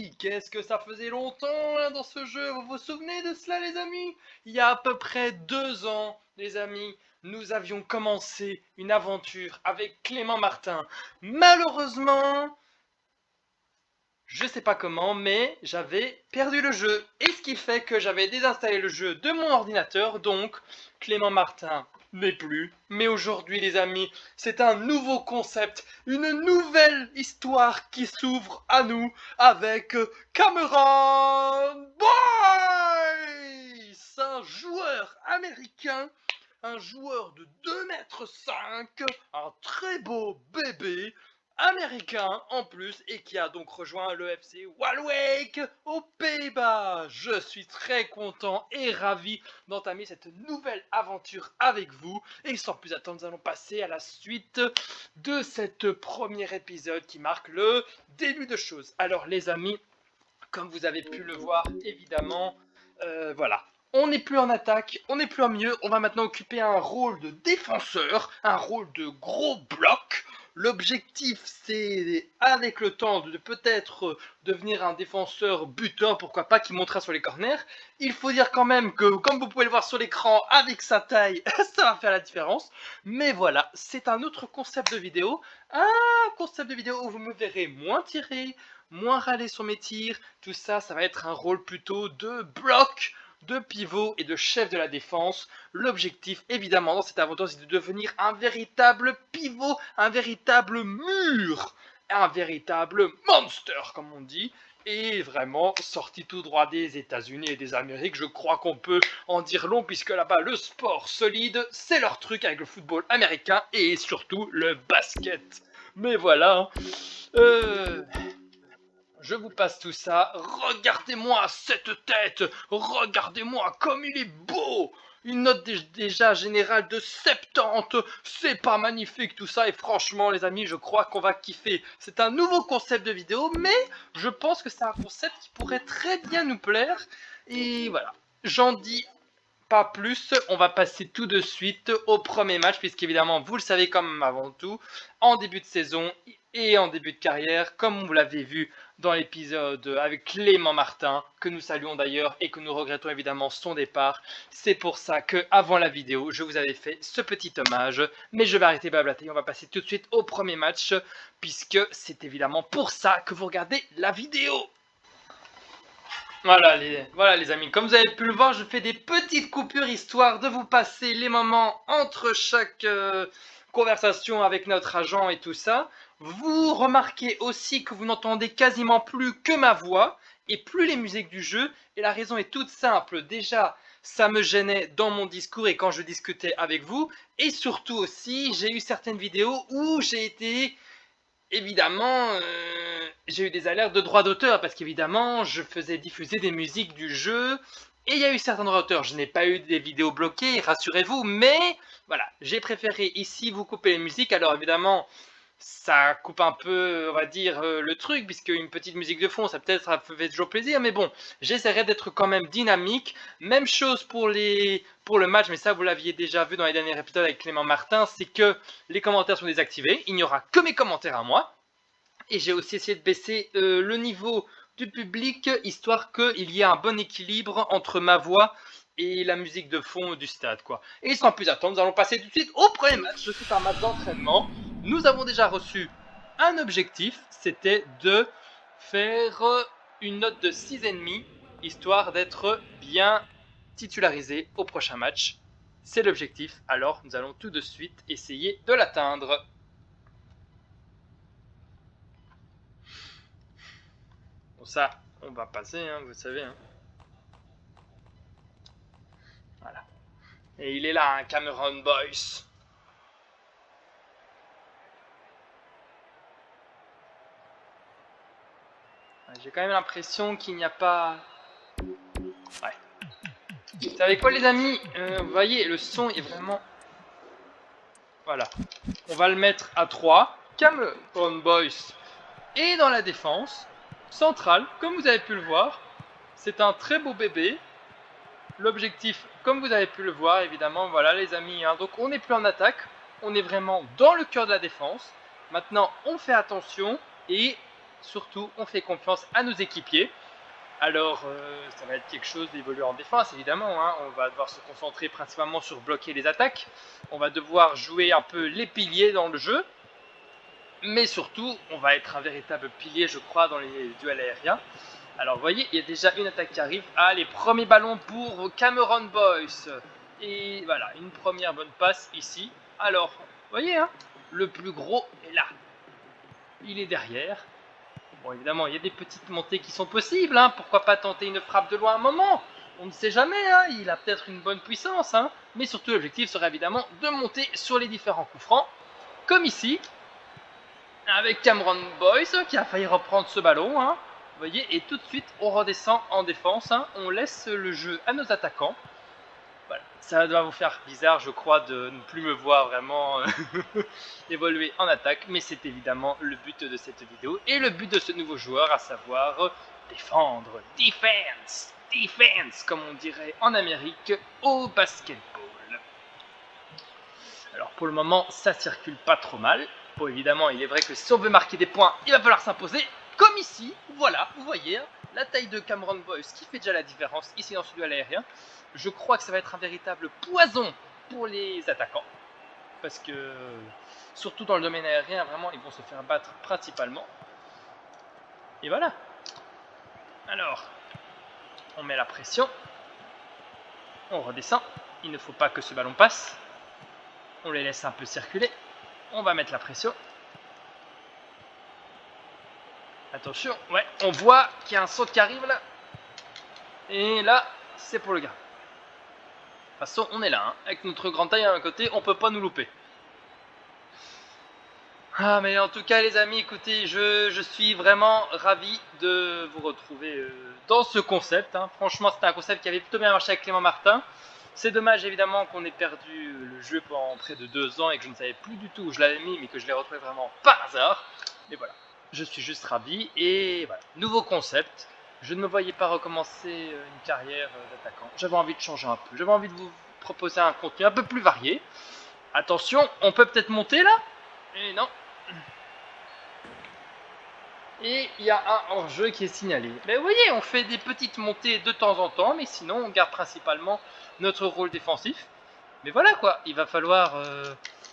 oui, qu'est-ce que ça faisait longtemps hein, dans ce jeu, vous vous souvenez de cela les amis? Il y a à peu près 2 ans, les amis, nous avions commencé une aventure avec Clément Martin. Malheureusement, je sais pas comment, mais j'avais perdu le jeu. Et ce qui fait que j'avais désinstallé le jeu de mon ordinateur, donc Clément Martin n'est plus. Mais aujourd'hui les amis, c'est un nouveau concept, une nouvelle histoire qui s'ouvre à nous avec Cameron Boyce, un joueur américain, un joueur de 2,5 m, un très beau bébé, américain en plus et qui a donc rejoint le FC Waalwijk aux Pays-Bas. Je suis très content et ravi d'entamer cette nouvelle aventure avec vous et sans plus attendre, nous allons passer à la suite de cet premier épisode qui marque le début de choses. Alors les amis, comme vous avez pu le voir évidemment, voilà. On n'est plus en attaque, on n'est plus en milieu, on va maintenant occuper un rôle de défenseur, un rôle de gros bloc. L'objectif, c'est avec le temps de peut-être devenir un défenseur buteur, pourquoi pas, qui montera sur les corners. Il faut dire quand même que, comme vous pouvez le voir sur l'écran, avec sa taille, ça va faire la différence. Mais voilà, c'est un autre concept de vidéo. Un concept de vidéo où vous me verrez moins tirer, moins râler sur mes tirs. Tout ça, ça va être un rôle plutôt de bloc, de pivot et de chef de la défense. L'objectif, évidemment, dans cette aventure, c'est de devenir un véritable pivot, un véritable mur, un véritable monster, comme on dit. Et vraiment, sorti tout droit des États-Unis et des Amériques, je crois qu'on peut en dire long, puisque là-bas, le sport solide, c'est leur truc avec le football américain et surtout le basket. Mais voilà, je vous passe tout ça. Regardez-moi cette tête. Regardez-moi comme il est beau. Une note déjà générale de 70. C'est pas magnifique tout ça. Et franchement les amis, je crois qu'on va kiffer. C'est un nouveau concept de vidéo. Mais je pense que c'est un concept qui pourrait très bien nous plaire. Et voilà. J'en dis pas plus, on va passer tout de suite au premier match, puisqu'évidemment, vous le savez comme avant tout, en début de saison et en début de carrière, comme vous l'avez vu dans l'épisode avec Clément Martin, que nous saluons d'ailleurs et que nous regrettons évidemment son départ. C'est pour ça que avant la vidéo, je vous avais fait ce petit hommage, mais je vais arrêter de blablater, on va passer tout de suite au premier match, puisque c'est évidemment pour ça que vous regardez la vidéo. Voilà les amis, comme vous avez pu le voir, je fais des petites coupures histoire de vous passer les moments entre chaque conversation avec notre agent et tout ça. Vous remarquez aussi que vous n'entendez quasiment plus que ma voix et plus les musiques du jeu. Et la raison est toute simple. Déjà, ça me gênait dans mon discours et quand je discutais avec vous. Et surtout aussi, j'ai eu certaines vidéos où j'ai été... Évidemment, j'ai eu des alertes de droits d'auteur parce qu'évidemment, je faisais diffuser des musiques du jeu et il y a eu certains droits d'auteur. Je n'ai pas eu des vidéos bloquées, rassurez-vous, mais voilà, j'ai préféré ici vous couper les musiques. Alors évidemment, ça coupe un peu, on va dire, le truc, puisque une petite musique de fond, ça peut-être ça fait toujours plaisir, mais bon, j'essaierai d'être quand même dynamique. Même chose pour le match, mais ça vous l'aviez déjà vu dans les derniers épisodes avec Clément Martin, c'est que les commentaires sont désactivés, il n'y aura que mes commentaires à moi, et j'ai aussi essayé de baisser le niveau du public, histoire qu'il y ait un bon équilibre entre ma voix et la musique de fond du stade, quoi. Et sans plus attendre, nous allons passer tout de suite au premier match. C'est un match d'entraînement. Nous avons déjà reçu un objectif, c'était de faire une note de 6,5, histoire d'être bien titularisé au prochain match. C'est l'objectif, alors nous allons tout de suite essayer de l'atteindre. Bon ça, on va passer, hein, vous savez. Hein. Voilà. Et il est là, hein, Cameron Boyce. J'ai quand même l'impression qu'il n'y a pas... Ouais. Vous savez quoi les amis, vous voyez, le son est vraiment... Voilà. On va le mettre à 3. Cameron Boyce est dans la défense centrale, comme vous avez pu le voir. C'est un très beau bébé. L'objectif, comme vous avez pu le voir, évidemment, voilà les amis. Hein, donc on n'est plus en attaque. On est vraiment dans le cœur de la défense. Maintenant, on fait attention et surtout, on fait confiance à nos équipiers. Alors, ça va être quelque chose d'évoluer en défense, évidemment. Hein. On va devoir se concentrer principalement sur bloquer les attaques. On va devoir jouer un peu les piliers dans le jeu. Mais surtout, on va être un véritable pilier, je crois, dans les duels aériens. Alors, vous voyez, il y a déjà une attaque qui arrive. Ah, les premiers ballons pour Cameron Boyce. Et voilà, une première bonne passe ici. Alors, vous voyez, hein, le plus gros est là. Il est derrière. Bon, évidemment, il y a des petites montées qui sont possibles. Hein. Pourquoi pas tenter une frappe de loin un moment? On ne sait jamais. Hein. Il a peut-être une bonne puissance. Hein. Mais surtout, l'objectif serait évidemment de monter sur les différents coups francs. Comme ici. Avec Cameron Boyce qui a failli reprendre ce ballon. Hein. Vous voyez, et tout de suite, on redescend en défense. Hein. On laisse le jeu à nos attaquants. Voilà. Ça doit vous faire bizarre, je crois, de ne plus me voir vraiment évoluer en attaque, mais c'est évidemment le but de cette vidéo et le but de ce nouveau joueur, à savoir défendre, defense, comme on dirait en Amérique au basketball. Alors pour le moment, ça circule pas trop mal. Bon, évidemment, il est vrai que si on veut marquer des points, il va falloir s'imposer, comme ici. Voilà, vous voyez, hein, la taille de Cameron Boyce qui fait déjà la différence ici dans ce duel aérien. Je crois que ça va être un véritable poison pour les attaquants. Parce que, surtout dans le domaine aérien, vraiment, ils vont se faire battre principalement. Et voilà. Alors, on met la pression. On redescend. Il ne faut pas que ce ballon passe. On les laisse un peu circuler. On va mettre la pression. Attention, ouais, on voit qu'il y a un saut qui arrive là. Et là, c'est pour le gars. De toute façon, on est là, hein. Avec notre grande taille à un côté, on peut pas nous louper. Ah, mais en tout cas, les amis, écoutez, je suis vraiment ravi de vous retrouver dans ce concept. Hein. Franchement, c'était un concept qui avait plutôt bien marché avec Clément Martin. C'est dommage, évidemment, qu'on ait perdu le jeu pendant près de 2 ans et que je ne savais plus du tout où je l'avais mis, mais que je l'ai retrouvé vraiment par hasard. Mais voilà, je suis juste ravi. Et voilà, nouveau concept. Je ne me voyais pas recommencer une carrière d'attaquant. J'avais envie de changer un peu. J'avais envie de vous proposer un contenu un peu plus varié. Attention, on peut peut-être monter là? Et non. Et il y a un hors-jeu qui est signalé. Mais vous voyez, on fait des petites montées de temps en temps, mais sinon on garde principalement notre rôle défensif. Mais voilà quoi, il va falloir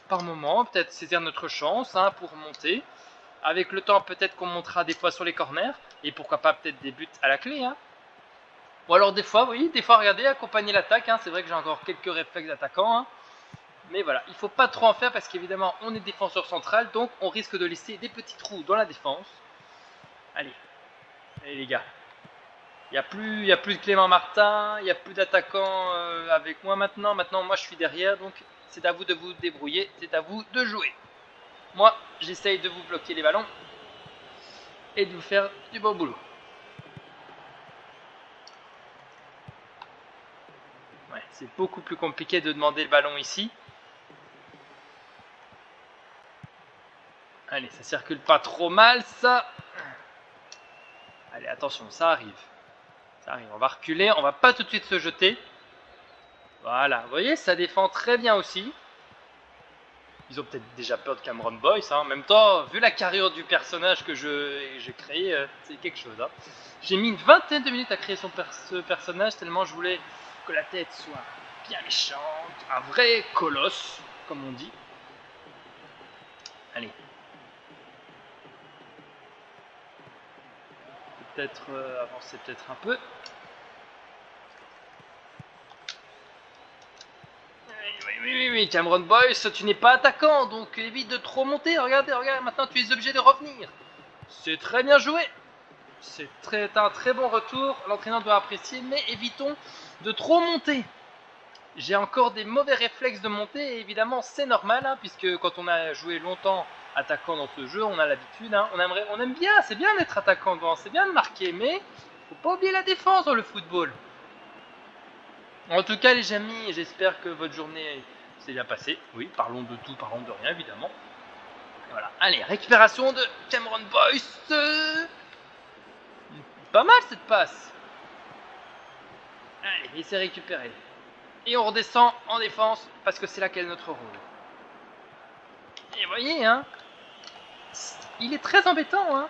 par moment peut-être saisir notre chance hein, pour monter. Avec le temps, peut-être qu'on montera des fois sur les corners. Et pourquoi pas peut-être des buts à la clé. Hein. Ou alors des fois, oui, des fois, regardez, accompagner l'attaque. Hein. C'est vrai que j'ai encore quelques réflexes d'attaquant. Hein. Mais voilà, il ne faut pas trop en faire parce qu'évidemment, on est défenseur central. Donc, on risque de laisser des petits trous dans la défense. Allez, allez les gars. Il n'y a plus de Clément Martin. Il n'y a plus d'attaquants avec moi maintenant. Maintenant, moi, je suis derrière. Donc, c'est à vous de vous débrouiller. C'est à vous de jouer. Moi, j'essaye de vous bloquer les ballons et de vous faire du bon boulot. Ouais, c'est beaucoup plus compliqué de demander le ballon ici. Allez, ça circule pas trop mal, ça. Allez, attention, ça arrive. Ça arrive, on va reculer, on va pas tout de suite se jeter. Voilà, vous voyez, ça défend très bien aussi. Ils ont peut-être déjà peur de Cameron Boyce. Hein. En même temps, vu la carrière du personnage que j'ai créé, c'est quelque chose. Hein. J'ai mis une vingtaine de minutes à créer ce personnage tellement je voulais que la tête soit bien méchante. Un vrai colosse, comme on dit. Allez. Peut-être avancer peut-être un peu. Oui, Cameron Boyce, tu n'es pas attaquant, donc évite de trop monter. Regarde, maintenant tu es obligé de revenir. C'est très bien joué. C'est un très bon retour. L'entraîneur doit apprécier, mais évitons de trop monter. J'ai encore des mauvais réflexes de monter, et évidemment c'est normal, hein, puisque quand on a joué longtemps attaquant dans ce jeu, on a l'habitude, hein, on aime bien, c'est bien d'être attaquant devant, c'est bien de marquer, mais faut pas oublier la défense dans le football. En tout cas les amis, j'espère que votre journée s'est bien passée. Oui, parlons de tout, parlons de rien évidemment. Voilà, allez, récupération de Cameron Boyce. Pas mal cette passe. Allez, il s'est récupéré. Et on redescend en défense parce que c'est là qu'est notre rôle. Et vous voyez, hein, il est très embêtant, hein.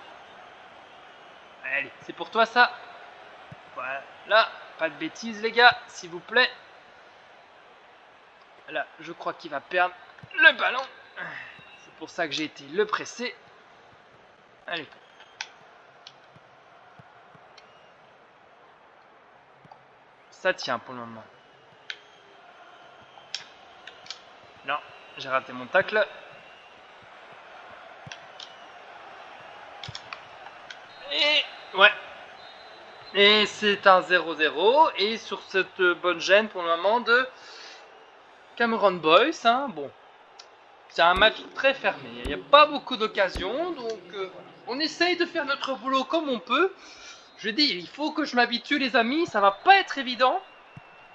Allez, c'est pour toi ça. Voilà, pas de bêtises les gars, s'il vous plaît. Là, je crois qu'il va perdre le ballon. C'est pour ça que j'ai été le presser. Allez. Ça tient pour le moment. Non, j'ai raté mon tacle. Et ouais. Et c'est un 0-0. Et sur cette bonne gêne pour le moment de Cameron Boyce. Hein, bon. C'est un match très fermé. Il n'y a pas beaucoup d'occasions. Donc on essaye de faire notre boulot comme on peut. Je dis, il faut que je m'habitue les amis. Ça va pas être évident.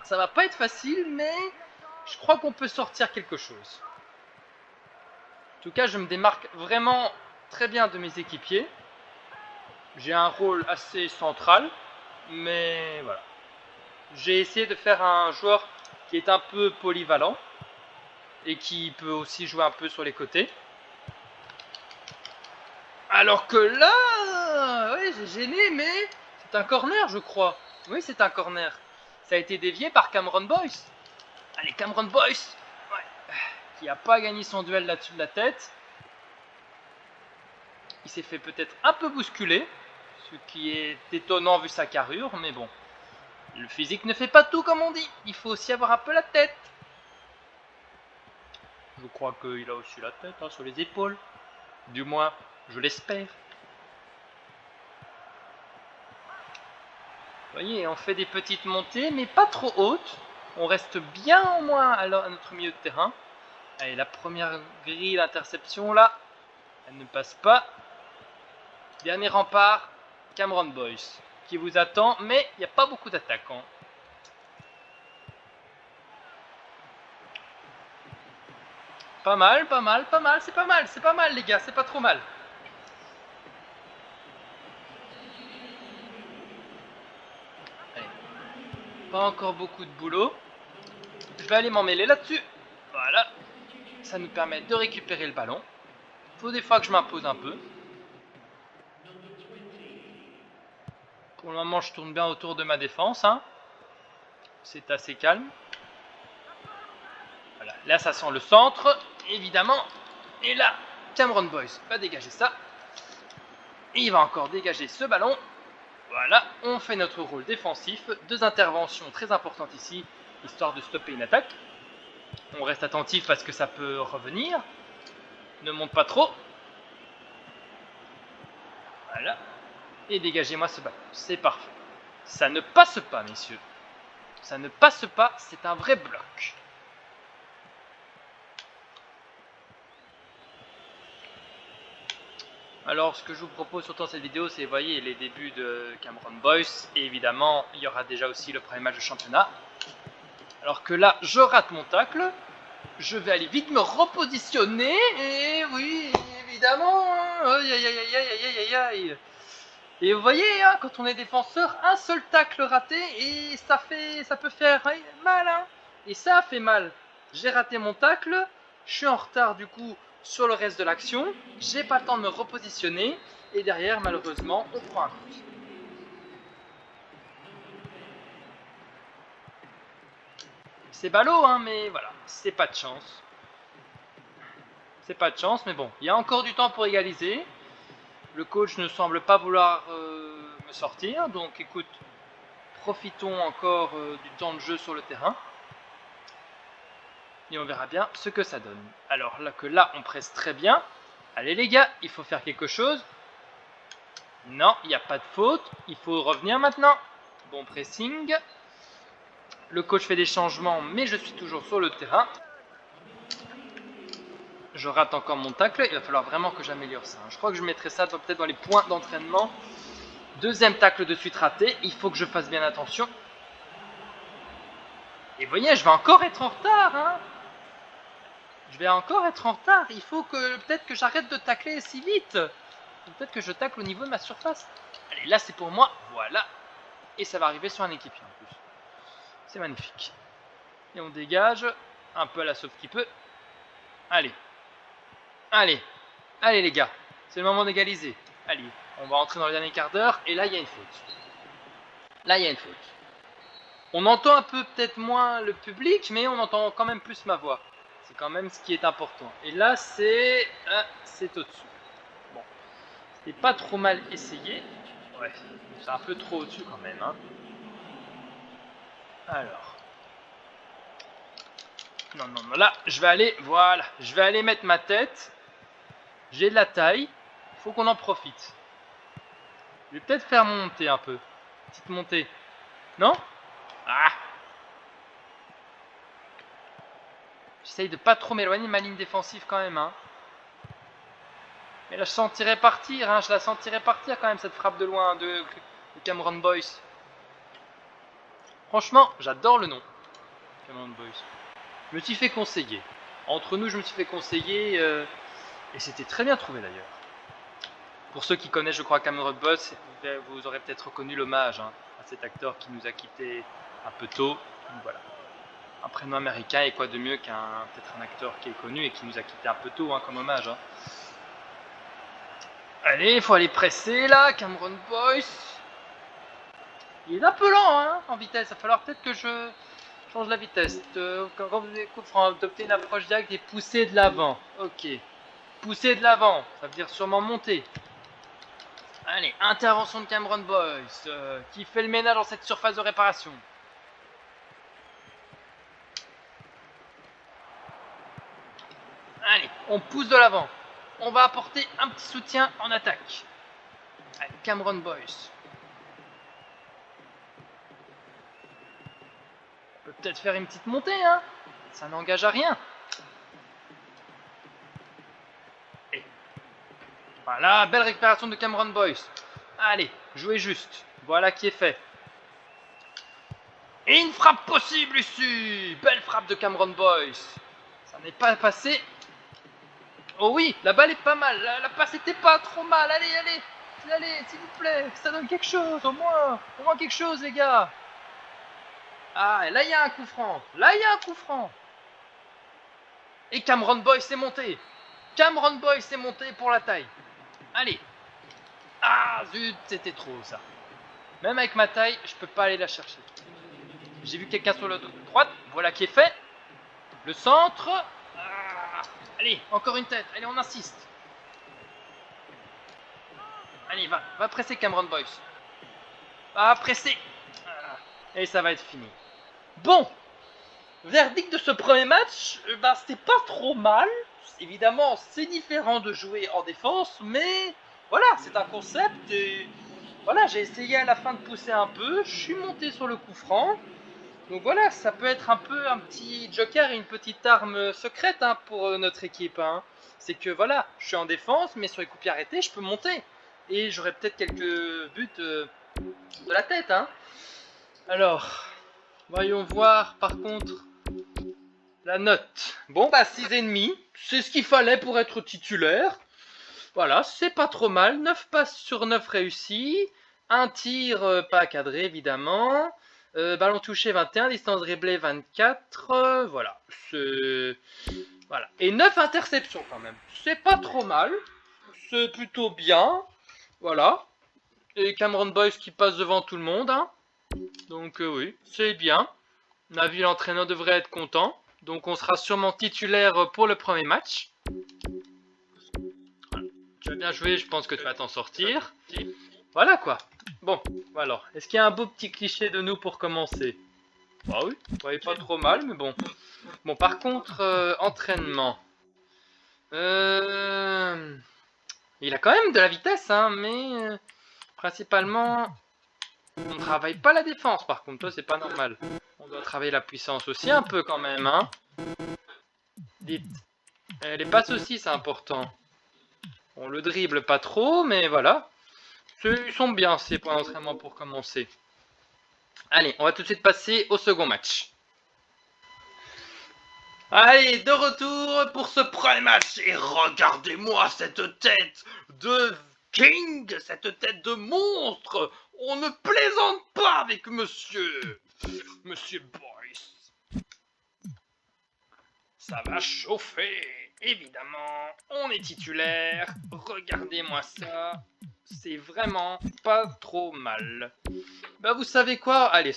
Ça va pas être facile. Mais je crois qu'on peut sortir quelque chose. En tout cas, je me démarque vraiment très bien de mes équipiers. J'ai un rôle assez central, mais voilà. J'ai essayé de faire un joueur qui est un peu polyvalent et qui peut aussi jouer un peu sur les côtés. Alors que là, ouais, j'ai gêné, mais c'est un corner, je crois. Oui, c'est un corner. Ça a été dévié par Cameron Boyce. Allez, Cameron Boyce, ouais, qui n'a pas gagné son duel là-dessus de la tête. Il s'est fait peut-être un peu bousculer, ce qui est étonnant vu sa carrure, mais bon. Le physique ne fait pas tout comme on dit, il faut aussi avoir un peu la tête. Je crois qu'il a aussi la tête hein, sur les épaules. Du moins, je l'espère. Vous voyez, on fait des petites montées, mais pas trop hautes. On reste bien au moins à notre milieu de terrain. Allez, la première grille d'interception là, elle ne passe pas. Dernier rempart, Cameron Boyce, qui vous attend, mais il n'y a pas beaucoup d'attaquants. Pas mal, pas mal, pas mal, c'est pas mal les gars, c'est pas trop mal. Allez. Pas encore beaucoup de boulot. Je vais aller m'en mêler là-dessus. Voilà. Ça nous permet de récupérer le ballon. Faut des fois que je m'impose un peu. Pour le moment, je tourne bien autour de ma défense. Hein. C'est assez calme. Voilà. Là, ça sent le centre, évidemment. Et là, Cameron Boyce va dégager ça. Et il va encore dégager ce ballon. Voilà, on fait notre rôle défensif. 2 interventions très importantes ici, histoire de stopper une attaque. On reste attentif parce que ça peut revenir. Ne monte pas trop. Voilà. Et dégagez-moi ce ballon. C'est parfait. Ça ne passe pas, messieurs. Ça ne passe pas, c'est un vrai bloc. Alors, ce que je vous propose surtout dans cette vidéo, c'est, vous voyez, les débuts de Cameron Boyce. Et évidemment, il y aura déjà aussi le premier match de championnat. Alors que là, je rate mon tacle. Je vais aller vite me repositionner. Et oui, évidemment. Aïe, aïe, aïe, aïe, aïe, aïe, aïe. Et vous voyez, hein, quand on est défenseur, un seul tacle raté et ça peut faire mal. Hein. Et ça fait mal. J'ai raté mon tacle. Je suis en retard du coup sur le reste de l'action. J'ai pas le temps de me repositionner. Et derrière, malheureusement, on prend un coup. C'est ballot, hein, mais voilà, c'est pas de chance. C'est pas de chance, mais bon, il y a encore du temps pour égaliser. Le coach ne semble pas vouloir me sortir, donc écoute, profitons encore du temps de jeu sur le terrain. Et on verra bien ce que ça donne. Alors là, on presse très bien. Allez les gars, il faut faire quelque chose. Non, il n'y a pas de faute. Il faut revenir maintenant. Bon pressing. Le coach fait des changements, mais je suis toujours sur le terrain. Je rate encore mon tacle. Il va falloir vraiment que j'améliore ça. Je crois que je mettrai ça peut-être dans les points d'entraînement. Deuxième tacle de suite raté. Il faut que je fasse bien attention. Et vous voyez, je vais encore être en retard. Hein. Je vais encore être en retard. Il faut que peut-être que j'arrête de tacler si vite. Peut-être que je tacle au niveau de ma surface. Allez, là c'est pour moi. Voilà. Et ça va arriver sur un équipier en plus. C'est magnifique. Et on dégage. Un peu à la sauve qui peut. Allez. Allez. Allez les gars. C'est le moment d'égaliser. Allez. On va entrer dans le dernier quart d'heure et là il y a une faute. Là il y a une faute. On entend un peu peut-être moins le public, mais on entend quand même plus ma voix. C'est quand même ce qui est important. Et là c'est au-dessus. Bon, c'était pas trop mal essayé. Ouais, c'est un peu trop au-dessus quand même. Hein. Alors. Non, non, non, là, je vais aller, voilà, je vais aller mettre ma tête. J'ai de la taille, faut qu'on en profite. Je vais peut-être faire monter un peu. Petite montée. Non? Ah! J'essaye de pas trop m'éloigner de ma ligne défensive quand même, hein. Mais là, je sentirais partir, hein. Je la sentirais partir quand même, cette frappe de loin de Cameron Boyce. Franchement, j'adore le nom. Cameron Boyce. Je me suis fait conseiller. Entre nous, je me suis fait conseiller. Et c'était très bien trouvé d'ailleurs. Pour ceux qui connaissent, je crois, Cameron Boyce, vous aurez peut-être reconnu l'hommage hein, à cet acteur qui nous a quittés un peu tôt. Donc, voilà. Un prénom américain et quoi de mieux qu'un peut-être un acteur qui est connu et qui nous a quittés un peu tôt hein, comme hommage. Hein. Allez, il faut aller presser là, Cameron Boyce. Il est un peu lent hein, en vitesse. Il va falloir peut-être que je change la vitesse. Quand vous avez coup franc, adopter une approche directe et pousser de l'avant. Ok. Pousser de l'avant, ça veut dire sûrement monter. Allez, intervention de Cameron Boyce, qui fait le ménage dans cette surface de réparation. Allez, on pousse de l'avant. On va apporter un petit soutien en attaque. Allez, Cameron Boyce. On peut peut-être faire une petite montée, hein. Ça n'engage à rien. Et voilà, belle récupération de Cameron Boyce. Allez, jouez juste. Voilà qui est fait. Et une frappe possible ici. Belle frappe de Cameron Boyce. Ça n'est pas passé. Oh oui, la balle est pas mal. La passe était pas trop mal. Allez, allez. Allez, s'il vous plaît. Ça donne quelque chose, au moins. Au moins quelque chose, les gars. Ah, et là, il y a un coup franc. Là, il y a un coup franc. Et Cameron Boyce est monté. Cameron Boyce est monté pour la taille. Allez. Ah, zut, c'était trop, ça. Même avec ma taille, je peux pas aller la chercher. J'ai vu quelqu'un sur la droite. Voilà qui est fait. Le centre. Ah, allez, encore une tête. Allez, on insiste. Allez, va presser Cameron Boyce. Va presser. Et ça va être fini. Bon, verdict de ce premier match, c'était pas trop mal. Évidemment, c'est différent de jouer en défense, mais voilà, c'est un concept. Et voilà, j'ai essayé à la fin de pousser un peu. Je suis monté sur le coup franc. Donc voilà, ça peut être un peu un petit joker et une petite arme secrète hein, pour notre équipe. Hein. C'est que voilà, je suis en défense, mais sur les coups de pied arrêtés, je peux monter. Et j'aurai peut-être quelques buts de la tête. Hein. Alors, voyons voir par contre la note. Bon, 6,5. C'est ce qu'il fallait pour être titulaire. Voilà, c'est pas trop mal. 9 passes sur 9 réussies. Un tir pas cadré, évidemment. Ballon touché 21, distance dribblée 24. Voilà, voilà. Et 9 interceptions quand même. C'est pas trop mal. C'est plutôt bien. Voilà. Et Cameron Boyce qui passe devant tout le monde. Hein. Donc oui, c'est bien. On a vu l'entraîneur devrait être content. Donc on sera sûrement titulaire pour le premier match. Voilà. Tu as bien joué, je pense que tu vas t'en sortir. Voilà quoi. Bon, alors, est-ce qu'il y a un beau petit cliché de nous pour commencer? Bah oui, vous voyez pas trop mal, mais bon. Bon, par contre, entraînement. Il a quand même de la vitesse, hein, mais principalement, on ne travaille pas la défense, par contre, toi, c'est pas normal. On doit travailler la puissance aussi un peu quand même, hein. Dites. Les passes aussi, c'est important. On le dribble pas trop, mais voilà. Ils sont bien ces points d'entraînement pour commencer. Allez, on va tout de suite passer au second match. Allez, de retour pour ce premier match. Et regardez-moi cette tête de King, cette tête de monstre. On ne plaisante pas avec Monsieur Boyce. Ça va chauffer. Évidemment, on est titulaire. Regardez-moi ça. C'est vraiment pas trop mal. Bah vous savez quoi? Allez,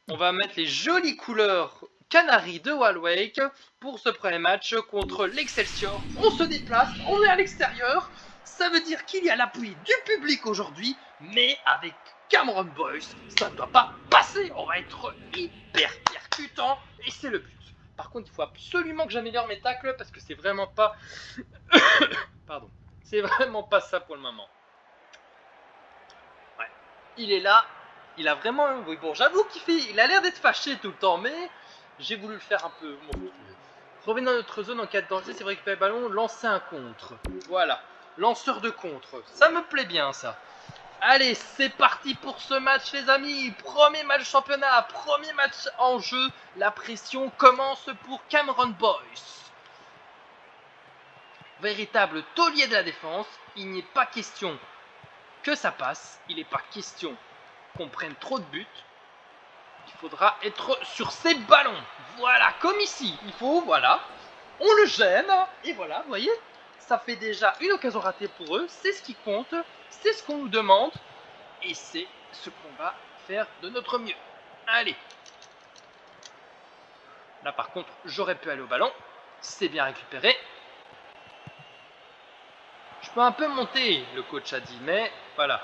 on va mettre les jolies couleurs Canaries de Walwake pour ce premier match contre l'Excelsior. On se déplace, on est à l'extérieur. Ça veut dire qu'il y a l'appui du public aujourd'hui, mais avec Cameron Boyce, ça ne doit pas passer. On va être hyper percutant et c'est le but. Par contre, il faut absolument que j'améliore mes tacles parce que c'est vraiment pas... Pardon. C'est vraiment pas ça pour le moment. Ouais. Il est là. Il a vraiment... Oui, bon, j'avoue il a l'air d'être fâché tout le temps, mais j'ai voulu le faire un peu monstrueux. Revenez dans notre zone en cas de danger, c'est vrai récupérer le ballon, lancer un contre. Voilà. Lanceur de contre. Ça me plaît bien, ça. Allez, c'est parti pour ce match, les amis. Premier match championnat, premier match en jeu. La pression commence pour Cameron Boyce. Véritable taulier de la défense. Il n'est pas question que ça passe. Il n'est pas question qu'on prenne trop de buts. Il faudra être sur ses ballons. Voilà, comme ici. Il faut, voilà. On le gêne. Et voilà, vous voyez, ça fait déjà une occasion ratée pour eux. C'est ce qui compte. C'est ce qu'on nous demande. Et c'est ce qu'on va faire de notre mieux. Allez. Là, par contre, j'aurais pu aller au ballon. C'est bien récupéré. Je peux un peu monter, le coach a dit. Mais voilà.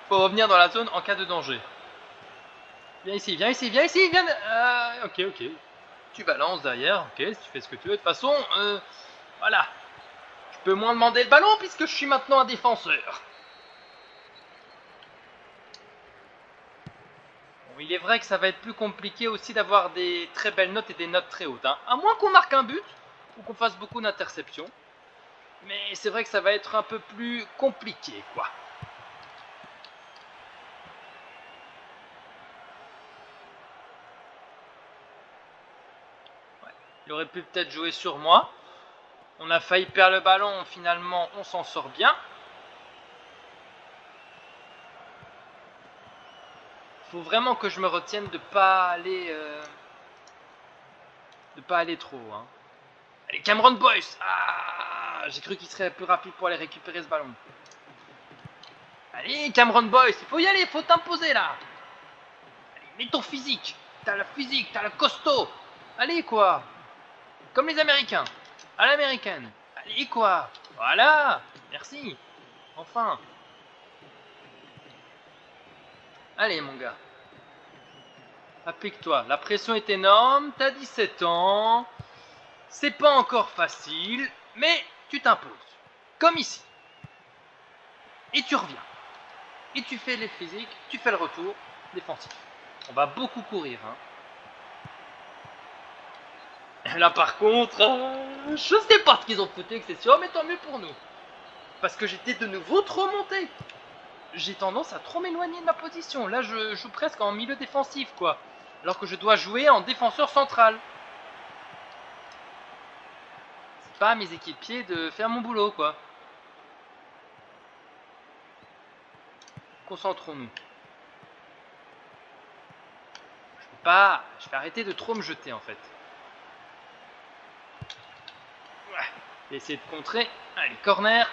Faut revenir dans la zone en cas de danger. Viens ici, viens ici, viens ici, viens... ok, ok. Tu balances derrière, ok, si tu fais ce que tu veux. De toute façon, voilà. Je peux moins demander le ballon puisque je suis maintenant un défenseur. Bon, il est vrai que ça va être plus compliqué aussi d'avoir des très belles notes et des notes très hautes. Hein. À moins qu'on marque un but ou qu'on fasse beaucoup d'interceptions. Mais c'est vrai que ça va être un peu plus compliqué, quoi. Il aurait pu peut-être jouer sur moi. On a failli perdre le ballon, finalement on s'en sort bien. Faut vraiment que je me retienne de pas aller trop. Hein. Allez, Cameron Boyce. Ah, j'ai cru qu'il serait plus rapide pour aller récupérer ce ballon. Allez, Cameron Boyce, il faut y aller, il faut t'imposer là. Allez, mets ton physique. T'as le physique, t'as le costaud. Allez quoi. Comme les Américains. À l'américaine. Allez quoi. Voilà. Merci. Enfin. Allez mon gars. Applique-toi. La pression est énorme. T'as 17 ans. C'est pas encore facile. Mais tu t'imposes. Comme ici. Et tu reviens. Et tu fais les physiques. Tu fais le retour défensif. On va beaucoup courir. Hein. Là par contre, je sais pas ce qu'ils ont foutu, c'est sûr, mais tant mieux pour nous. Parce que j'étais de nouveau trop monté. J'ai tendance à trop m'éloigner de ma position. Là, je joue presque en milieu défensif, quoi. Alors que je dois jouer en défenseur central. C'est pas à mes équipiers de faire mon boulot, quoi. Concentrons-nous. Je vais arrêter de trop me jeter, en fait. Ouais. Essayer de contrer. Allez, corner.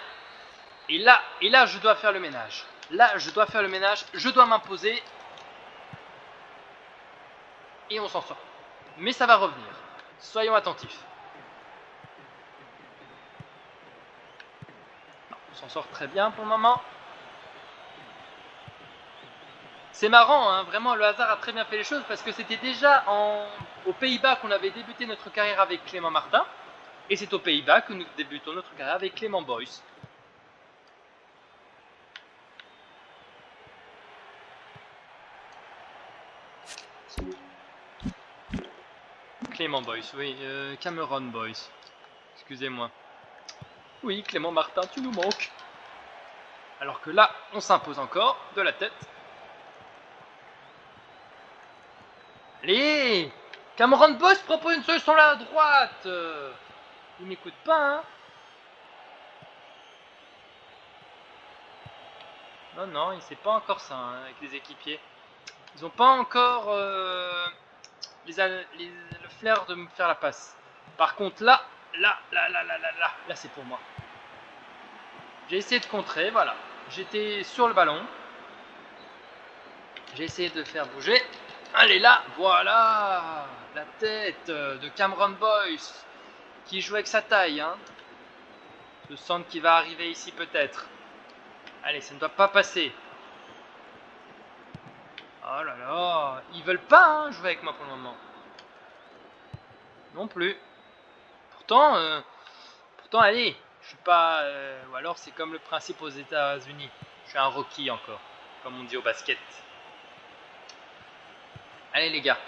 Et là, je dois faire le ménage. Là, je dois faire le ménage. Je dois m'imposer. Et on s'en sort. Mais ça va revenir. Soyons attentifs. On s'en sort très bien pour le moment. C'est marrant, hein, vraiment, le hasard a très bien fait les choses parce que c'était déjà aux Pays-Bas qu'on avait débuté notre carrière avec Clément Martin. Et c'est aux Pays-Bas que nous débutons notre carrière avec Clément Boyce. Clément Boyce, oui, Cameron Boyce. Excusez-moi. Oui, Clément Martin, tu nous manques. Alors que là, on s'impose encore de la tête. Allez, Cameron Boyce propose une solution là à droite. Il m'écoute pas, hein. Non, non, il sait pas encore ça hein, avec les équipiers. Ils ont pas encore le flair de me faire la passe. Par contre là, Là, là, c'est pour moi. J'ai essayé de contrer, voilà. J'étais sur le ballon. J'ai essayé de faire bouger. Allez, là, voilà. La tête de Cameron Boyce qui joue avec sa taille. Hein. Le centre qui va arriver ici peut-être. Allez, ça ne doit pas passer. Oh là là, ils veulent pas hein, jouer avec moi pour le moment. Non plus. Pourtant, allez, je suis pas. Ou alors c'est comme le principe aux États-Unis. Je suis un rookie encore, comme on dit au basket. Allez les gars.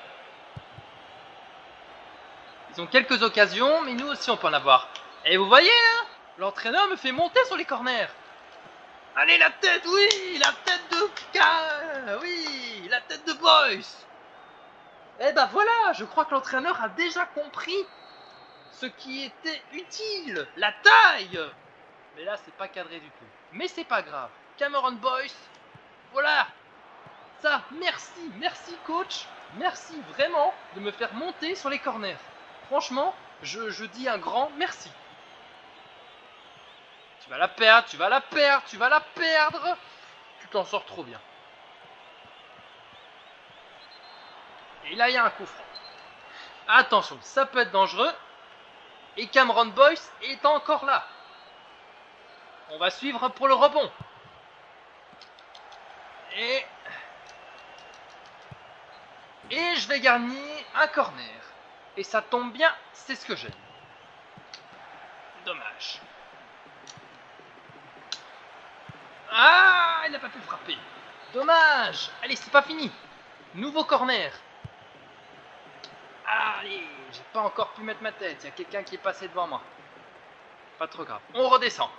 Ils ont quelques occasions, mais nous aussi on peut en avoir. Et vous voyez, hein, l'entraîneur me fait monter sur les corners. Allez la tête, oui, la tête de K, oui, la tête de Boyce. Eh ben voilà, je crois que l'entraîneur a déjà compris ce qui était utile, la taille. Mais là, c'est pas cadré du tout. Mais c'est pas grave. Cameron Boyce, voilà. Ça, merci coach. Merci vraiment de me faire monter sur les corners. Franchement, je dis un grand merci. Tu vas la perdre, tu vas la perdre, tu vas la perdre. Tu t'en sors trop bien. Et là, il y a un coup franc. Attention, ça peut être dangereux. Et Cameron Boyce est encore là. On va suivre pour le rebond. Et je vais gagner un corner. Et ça tombe bien, c'est ce que j'aime. Dommage. Ah, il n'a pas pu frapper. Dommage. Allez, c'est pas fini. Nouveau corner. Allez, j'ai pas encore pu mettre ma tête. Il y a quelqu'un qui est passé devant moi. Pas trop grave. On redescend.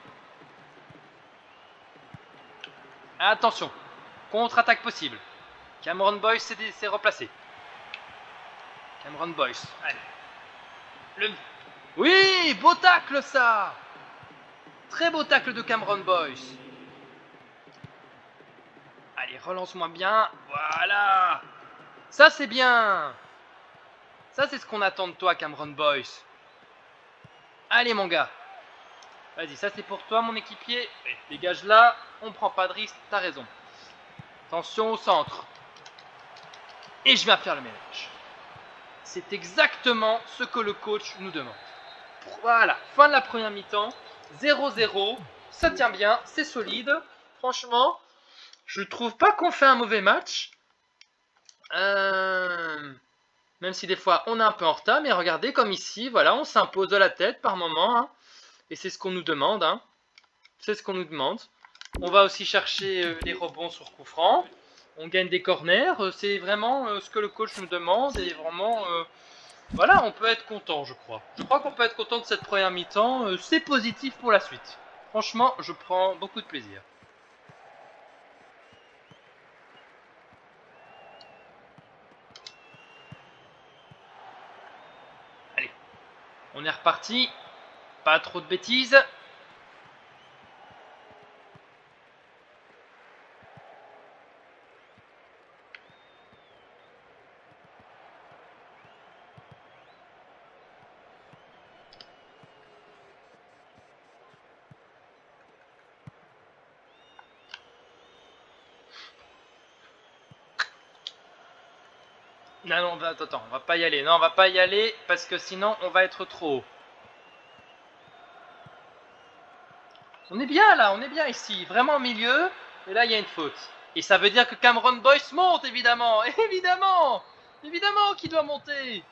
Attention. Contre-attaque possible. Cameron Boyce s'est replacé. Cameron Boyce. Allez. Oui, beau tacle ça. Très beau tacle de Cameron Boyce. Allez, relance-moi bien. Voilà. Ça, c'est bien. Ça, c'est ce qu'on attend de toi, Cameron Boyce. Allez, mon gars. Vas-y, ça, c'est pour toi, mon équipier. Dégage là. On prend pas de risque. T'as raison. Attention au centre. Et je viens faire le ménage. C'est exactement ce que le coach nous demande. Voilà, fin de la première mi-temps. 0-0. Ça tient bien, c'est solide. Franchement, je trouve pas qu'on fait un mauvais match. Même si des fois on est un peu en retard. Mais regardez comme ici, voilà, on s'impose de la tête par moment. Hein. Et c'est ce qu'on nous demande. Hein. C'est ce qu'on nous demande. On va aussi chercher des rebonds sur coup franc. On gagne des corners. C'est vraiment ce que le coach nous demande. Et vraiment, voilà, on peut être content, je crois. Je crois qu'on peut être content de cette première mi-temps. C'est positif pour la suite. Franchement, je prends beaucoup de plaisir. Allez, on est reparti. Pas trop de bêtises. Non, attends, on va pas y aller. Non, on va pas y aller parce que sinon on va être trop haut. On est bien là, on est bien ici, vraiment au milieu. Et là, il y a une faute. Et ça veut dire que Cameron Boyce monte, évidemment. Évidemment qu'il doit monter.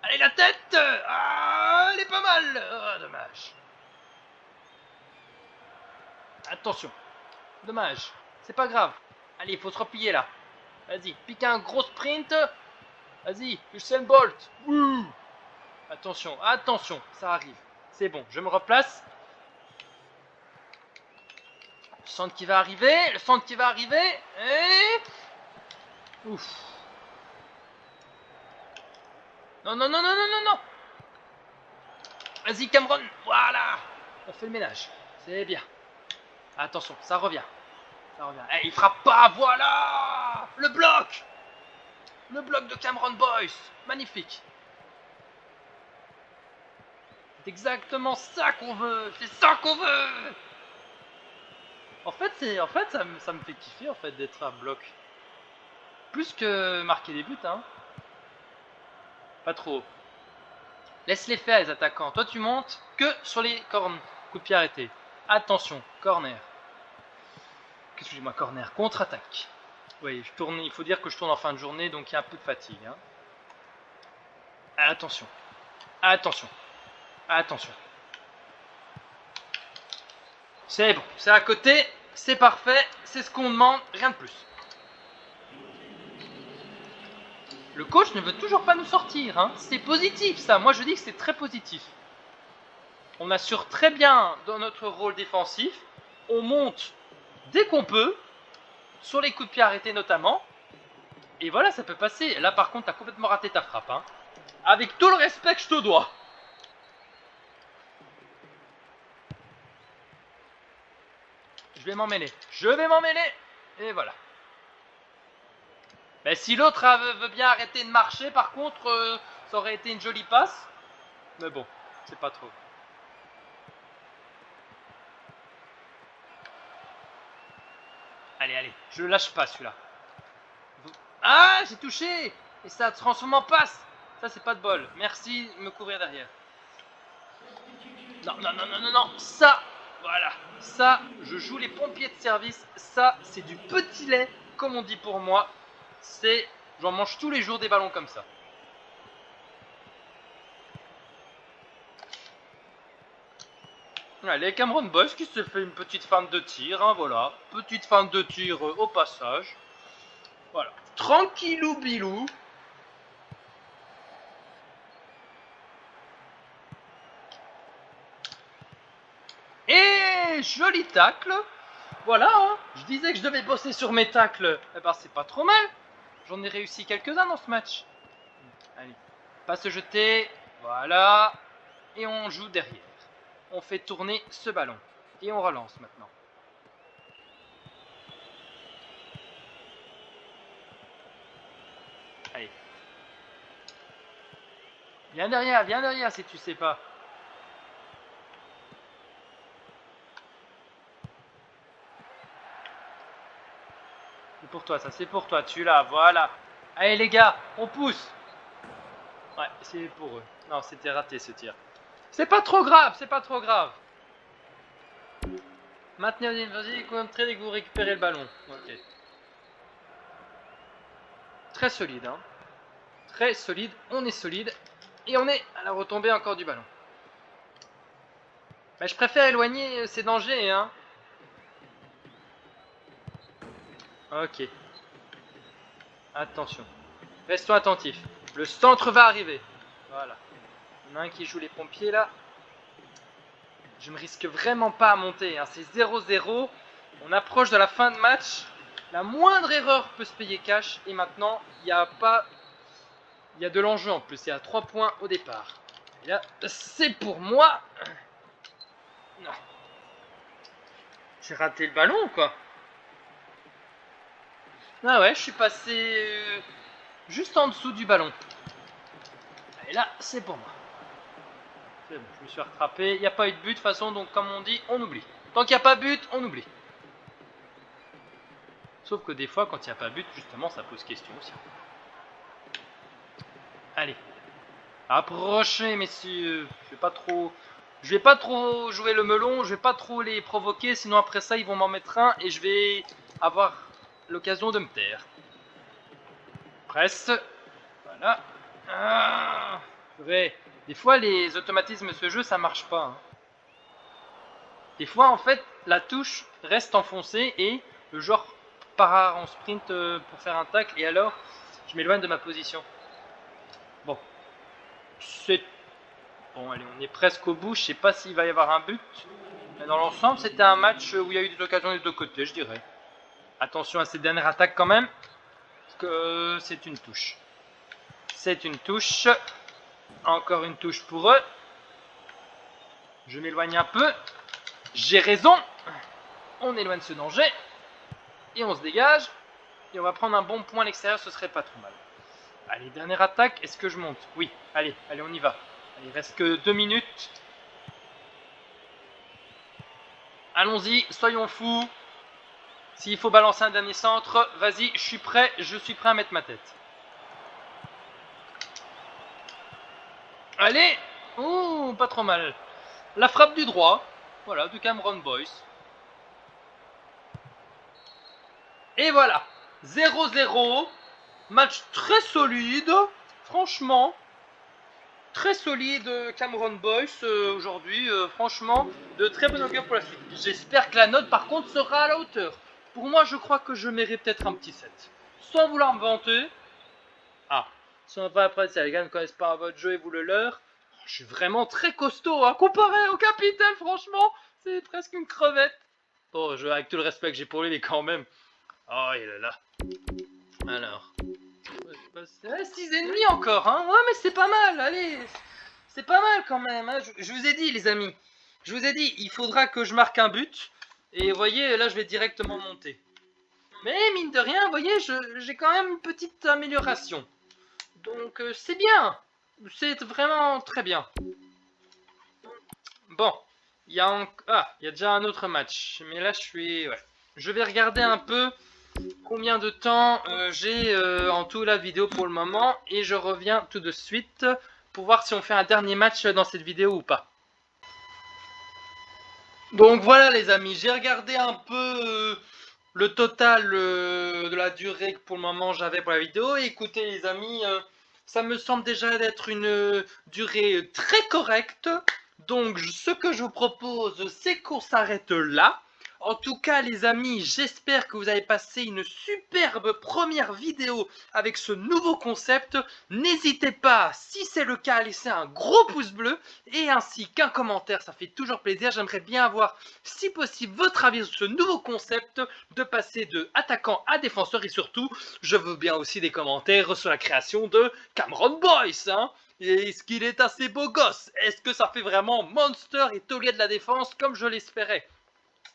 Allez, la tête. Ah, elle est pas mal. Oh, dommage. Attention. Dommage. C'est pas grave. Allez, il faut se replier là. Vas-y, pique un gros sprint. Vas-y, Usain Bolt. Wouh. Attention, ça arrive. C'est bon, je me replace. Le centre qui va arriver. Et... Ouf. Non. Vas-y, Cameron. Voilà. On fait le ménage. C'est bien. Attention, ça revient. Eh, il frappe pas. Voilà. Le bloc de Cameron Boyce. Magnifique. C'est exactement ça qu'on veut. C'est ça qu'on veut. En fait, ça me fait kiffer en fait d'être à bloc. Plus que marquer des buts, hein. Pas trop. Laisse-les faire les attaquants. Toi, tu montes que sur les cornes. Coup de pied arrêté. Attention, corner. Excusez-moi, corner. Contre-attaque. Oui, je tourne. Il faut dire que je tourne en fin de journée, donc il y a un peu de fatigue. Hein. Attention. Attention. Attention. C'est bon. C'est à côté. C'est parfait. C'est ce qu'on demande. Rien de plus. Le coach ne veut toujours pas nous sortir. Hein. C'est positif, ça. Moi, je dis que c'est très positif. On assure très bien dans notre rôle défensif. On monte dès qu'on peut. Sur les coups de pied arrêtés notamment. Et voilà, ça peut passer. Là, par contre, t'as complètement raté ta frappe. Hein. Avec tout le respect que je te dois. Je vais m'en mêler. Je vais m'en mêler. Et voilà. Mais si l'autre veut bien arrêter de marcher, par contre, ça aurait été une jolie passe. Mais bon, c'est pas trop. Allez, allez, je lâche pas celui-là. Ah, j'ai touché. Et ça transforme en passe. Ça, c'est pas de bol. Merci de me couvrir derrière. Non, non, non, non, non, non. Ça, voilà. Ça, je joue les pompiers de service. Ça, c'est du petit lait, comme on dit pour moi. C'est... J'en mange tous les jours des ballons comme ça. Allez, Cameron Boyce qui se fait une petite feinte de tir, hein, voilà. Petite feinte de tir au passage. Voilà. Tranquillou bilou. Et joli tacle. Voilà, hein. Je disais que je devais bosser sur mes tacles. Eh ben, c'est pas trop mal. J'en ai réussi quelques-uns dans ce match. Allez, pas se jeter. Voilà. Et on joue derrière. On fait tourner ce ballon. Et on relance maintenant. Allez. Viens derrière si tu sais pas. C'est pour toi, ça c'est pour toi, tu l'as, voilà. Allez les gars, on pousse. Ouais, c'est pour eux. Non, c'était raté ce tir. C'est pas trop grave, c'est pas trop grave. Maintenez, vas-y, contrez dès que vous récupérez le ballon. Ok. Très solide, hein. Très solide, on est solide. Et on est à la retombée encore du ballon. Mais je préfère éloigner ces dangers, hein. Ok. Attention. Restons attentifs. Le centre va arriver. Voilà. Il y en a un qui joue les pompiers là. Je me risque vraiment pas à monter. Hein. C'est 0-0. On approche de la fin de match. La moindre erreur peut se payer cash. Et maintenant, il n'y a pas... Il y a de l'enjeu en plus. Il y a 3 points au départ. Et là, c'est pour moi. Non. J'ai raté le ballon ou quoi? Ah ouais, je suis passé juste en dessous du ballon. Et là, c'est pour moi. C'est bon, je me suis rattrapé. Il n'y a pas eu de but de toute façon, donc comme on dit, on oublie. Tant qu'il n'y a pas de but, on oublie. Sauf que des fois, quand il n'y a pas de but, justement, ça pose question aussi. Allez. Approchez, messieurs. Je vais pas trop jouer le melon, je vais pas trop les provoquer, sinon après ça, ils vont m'en mettre un et je vais avoir l'occasion de me taire. Presse. Voilà. Ah, ouais. Des fois, les automatismes de ce jeu, ça marche pas. Hein. Des fois, en fait, la touche reste enfoncée et le joueur part en sprint pour faire un tacle et alors, je m'éloigne de ma position. Bon. C'est... Bon, allez, on est presque au bout. Je sais pas s'il va y avoir un but. Mais dans l'ensemble, c'était un match où il y a eu des occasions des deux côtés, je dirais. Attention à cette dernière attaque quand même. Parce que c'est une touche. C'est une touche. Encore une touche pour eux. Je m'éloigne un peu. J'ai raison. On éloigne ce danger. Et on se dégage. Et on va prendre un bon point à l'extérieur, ce serait pas trop mal. Allez, dernière attaque. Est-ce que je monte? Oui. Allez, allez, on y va. Allez, il reste que 2 minutes. Allons-y, soyons fous. S'il faut balancer un dernier centre, vas-y, je suis prêt à mettre ma tête. Allez. Oh, pas trop mal. La frappe du droit, voilà, de Cameron Boyce. Et voilà, 0-0, match très solide, franchement, très solide Cameron Boyce aujourd'hui, franchement, de très bonne augure pour la suite. J'espère que la note par contre sera à la hauteur. Pour moi, je crois que je mérite peut-être un petit 7. Sans vouloir me vanter. Ah, si on va pas après, si les gars ne connaissent pas votre jeu et vous le leur, je suis vraiment très costaud, hein, comparé au capitaine, franchement, c'est presque une crevette. Bon, avec tout le respect que j'ai pour lui, mais quand même. Oh, il est là. Alors. 6,5 encore, hein. Ouais, mais c'est pas mal, allez. C'est pas mal quand même, hein. Je vous ai dit, les amis. Je vous ai dit, il faudra que je marque un but. Et vous voyez, là, je vais directement monter. Mais mine de rien, vous voyez, j'ai quand même une petite amélioration. Donc, c'est bien. C'est vraiment très bien. Bon. Il y a déjà un autre match. Mais là, je vais regarder un peu combien de temps j'ai en tout la vidéo pour le moment. Et je reviens tout de suite pour voir si on fait un dernier match dans cette vidéo ou pas. Donc voilà les amis, j'ai regardé un peu le total de la durée que pour le moment j'avais pour la vidéo. Et écoutez les amis, ça me semble déjà d'être une durée très correcte. Donc ce que je vous propose, c'est qu'on s'arrête là. En tout cas les amis, j'espère que vous avez passé une superbe première vidéo avec ce nouveau concept. N'hésitez pas, si c'est le cas, à laisser un gros pouce bleu et ainsi qu'un commentaire, ça fait toujours plaisir. J'aimerais bien avoir, si possible, votre avis sur ce nouveau concept de passer de attaquant à défenseur. Et surtout, je veux bien aussi des commentaires sur la création de Cameron Boyce, hein. Est-ce qu'il est assez beau gosse? Est-ce que ça fait vraiment Monster et taulier de la défense comme je l'espérais?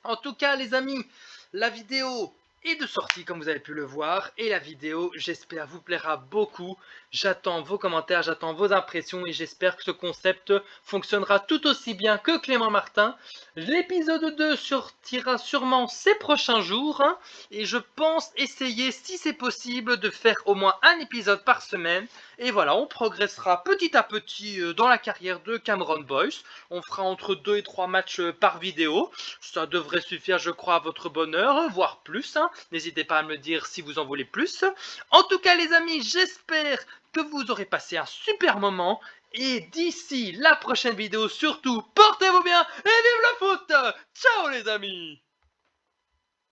En tout cas les amis, la vidéo est de sortie comme vous avez pu le voir. Et la vidéo, j'espère, vous plaira beaucoup. J'attends vos commentaires, j'attends vos impressions. Et j'espère que ce concept fonctionnera tout aussi bien que Clément Martin. L'épisode 2 sortira sûrement ces prochains jours, hein. Et je pense essayer, si c'est possible, de faire au moins un épisode par semaine. Et voilà, on progressera petit à petit dans la carrière de Cameron Boyce. On fera entre 2 et 3 matchs par vidéo. Ça devrait suffire, je crois, à votre bonheur, voire plus, hein. N'hésitez pas à me dire si vous en voulez plus. En tout cas, les amis, j'espère que vous aurez passé un super moment. Et d'ici la prochaine vidéo, surtout, portez-vous bien et vive le foot! Ciao les amis!